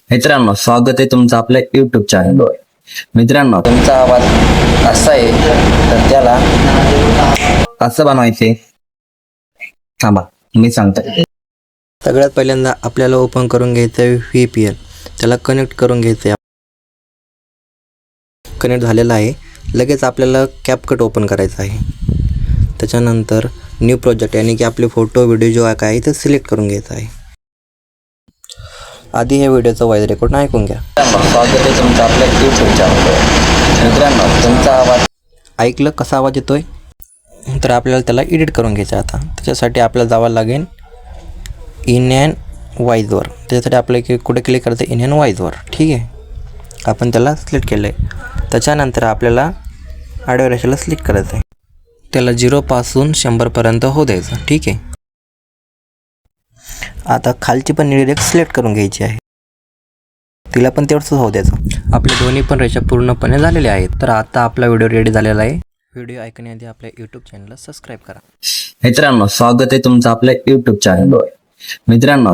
मित्रांनो, स्वागत आहे तुमचं आपल्या युट्यूब चॅनलवर. मित्रांनो, तुमचा आवाज असा आहे तर त्याला कसं बनवायचे थांबा मी सांगतो. सगळ्यात पहिल्यांदा आपल्याला ओपन करून घ्यायचं आहे VPN. त्याला कनेक्ट करून घ्यायचं आहे. कनेक्ट झालेला आहे. लगेच आपल्याला CapCut ओपन करायचं आहे. त्याच्यानंतर न्यू प्रोजेक्ट यानी की आपले फोटो व्हिडिओ जो काय आहे ते सिलेक्ट करून घ्यायचं आहे. आधी हे व्हिडिओचं वॉइस रेकॉर्ड ऐकून घ्या. स्वागत आहे तुमचं आपल्या युट्यूब चॅनलवर. मित्रांनो, तुमचा आवाज ऐकलं कसा आवाज येतोय? तर आपल्याला त्याला एडिट करून घ्यायचं. आता त्याच्यासाठी आपल्याला जावं लागेल इन अँड वॉइसवर. त्याच्यासाठी आपल्याला कुठे क्लिक करायचं? इन अँड वॉइसवर. ठीक आहे, आपण त्याला सिलेक्ट केलं आहे. त्याच्यानंतर आपल्याला ऑडिओ रेशोला सिलेक्ट करायचं आहे. त्याला 0 पासून 100पर्यंत होऊ द्यायचं. ठीक आहे. आता खालची पण निळी रेख सिलेक्ट करून घ्यायची आहे. तिला पण तेवढंच होऊ द्यायचं. आपले दोन्ही पण रेषा पूर्णपणे झालेल्या आहेत. तर आता आपला व्हिडिओ रेडी झालेला आहे. व्हिडिओ ऐकण्याआधी आपल्या यूट्यूब चॅनलला सबस्क्राईब करा. मित्रांनो, स्वागत आहे तुमचं आपल्या युट्यूब चॅनलवर. मित्रांनो,